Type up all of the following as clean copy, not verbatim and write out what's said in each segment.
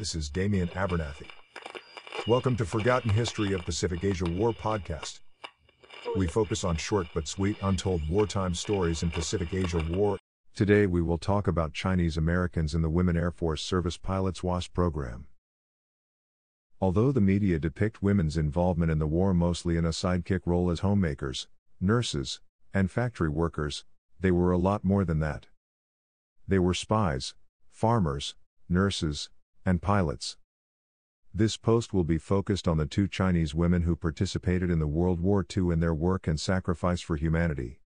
This is Damian Abernathy. Welcome to Forgotten History of Pacific Asia War podcast. We focus on short but sweet untold wartime stories in Pacific Asia War. Today we will talk about Chinese Americans in the Women Airforce Service Pilots WASP program. Although the media depict women's involvement in the war mostly in a sidekick role as homemakers, nurses, and factory workers, they were a lot more than that. They were spies, farmers, nurses, and pilots. This post will be focused on the two Chinese women who participated in the World War II in their work and sacrifice for humanity.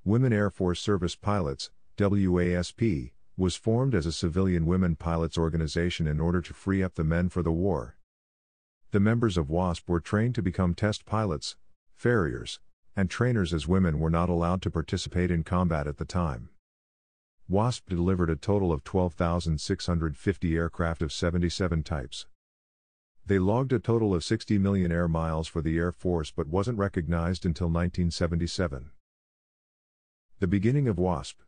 Women Air Force Service Pilots, WASP, was formed as a civilian women pilots organization in order to free up the men for the war. The members of WASP were trained to become test pilots, ferriers, and trainers as women were not allowed to participate in combat at the time. WASP delivered a total of 12,650 aircraft of 77 types. They logged a total of 60 million air miles for the Air Force but wasn't recognized until 1977. The beginning of WASP.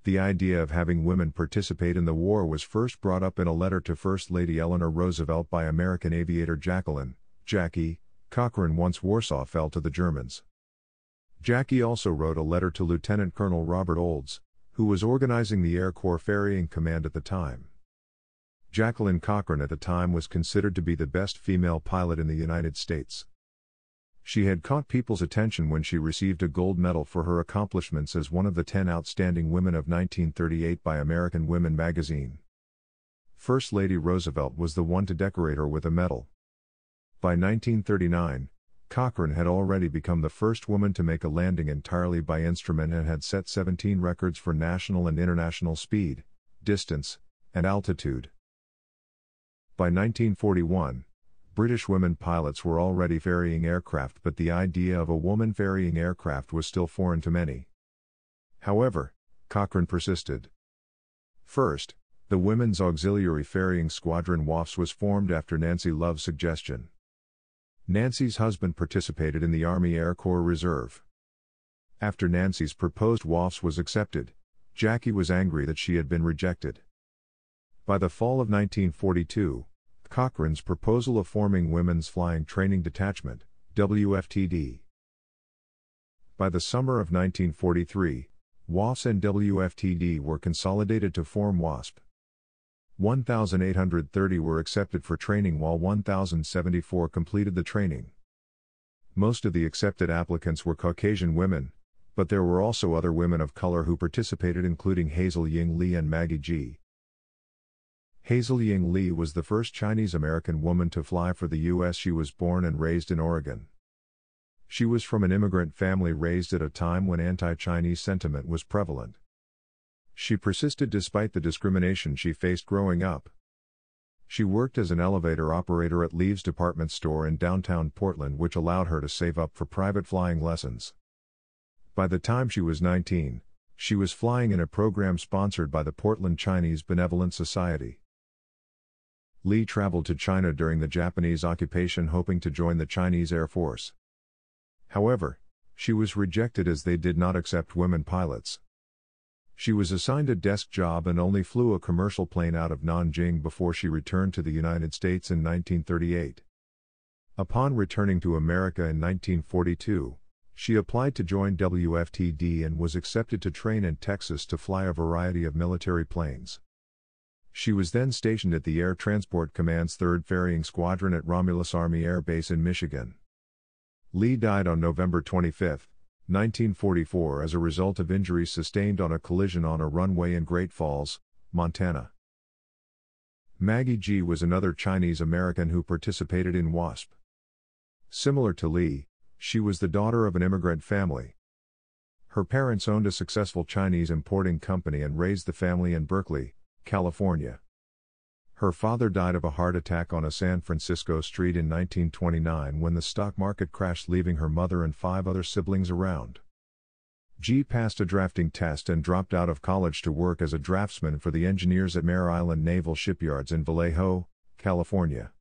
The idea of having women participate in the war was first brought up in a letter to First Lady Eleanor Roosevelt by American aviator Jackie Cochran once Warsaw fell to the Germans. Jackie also wrote a letter to Lieutenant Colonel Robert Olds, who was organizing the Air Corps Ferrying Command at the time. Jacqueline Cochran at the time was considered to be the best female pilot in the United States. She had caught people's attention when she received a gold medal for her accomplishments as one of the 10 outstanding women of 1938 by American Women magazine. First Lady Roosevelt was the one to decorate her with a medal. By 1939, Cochran had already become the first woman to make a landing entirely by instrument and had set 17 records for national and international speed, distance, and altitude. By 1941, British women pilots were already ferrying aircraft, but the idea of a woman ferrying aircraft was still foreign to many. However, Cochran persisted. First, the Women's Auxiliary Ferrying Squadron WAFS was formed after Nancy Love's suggestion. Nancy's husband participated in the Army Air Corps Reserve. After Nancy's proposed WAFS was accepted, Jackie was angry that she had been rejected. By the fall of 1942, Cochran's proposal of forming Women's Flying Training Detachment, WFTD. By the summer of 1943, WAFS and WFTD were consolidated to form WASP. 1,830 were accepted for training while 1,074 completed the training. Most of the accepted applicants were Caucasian women, but there were also other women of color who participated, including Hazel Ying Lee and Maggie G. Hazel Ying Lee was the first Chinese-American woman to fly for the U.S. She was born and raised in Oregon. She was from an immigrant family raised at a time when anti-Chinese sentiment was prevalent. She persisted despite the discrimination she faced growing up. She worked as an elevator operator at Lee's department store in downtown Portland, which allowed her to save up for private flying lessons. By the time she was 19, she was flying in a program sponsored by the Portland Chinese Benevolent Society. Lee traveled to China during the Japanese occupation hoping to join the Chinese Air Force. However, she was rejected as they did not accept women pilots. She was assigned a desk job and only flew a commercial plane out of Nanjing before she returned to the United States in 1938. Upon returning to America in 1942, she applied to join WFTD and was accepted to train in Texas to fly a variety of military planes. She was then stationed at the Air Transport Command's 3rd Ferrying Squadron at Romulus Army Air Base in Michigan. Lee died on November 25, 1944 as a result of injuries sustained on a collision on a runway in Great Falls, Montana. Maggie G was another Chinese American who participated in WASP. Similar to Lee, she was the daughter of an immigrant family. Her parents owned a successful Chinese importing company and raised the family in Berkeley, California. Her father died of a heart attack on a San Francisco street in 1929 when the stock market crashed, leaving her mother and 5 other siblings around. G passed a drafting test and dropped out of college to work as a draftsman for the engineers at Mare Island Naval Shipyards in Vallejo, California.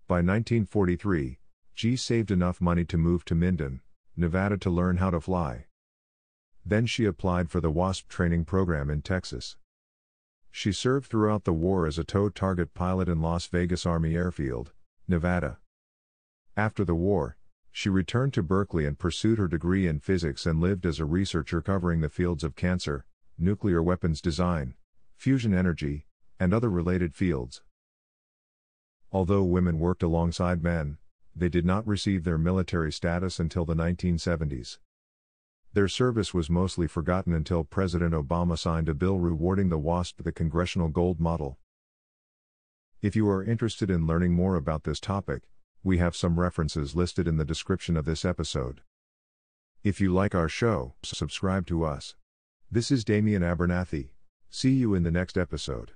By 1943, G saved enough money to move to Minden, Nevada to learn how to fly. Then she applied for the WASP training program in Texas. She served throughout the war as a towed target pilot in Las Vegas Army Airfield, Nevada. After the war, she returned to Berkeley and pursued her degree in physics and lived as a researcher covering the fields of cancer, nuclear weapons design, fusion energy, and other related fields. Although women worked alongside men, they did not receive their military status until the 1970s. Their service was mostly forgotten until President Obama signed a bill rewarding the WASP the Congressional Gold Model. If you are interested in learning more about this topic, we have some references listed in the description of this episode. If you like our show, subscribe to us. This is Damian Abernathy. See you in the next episode.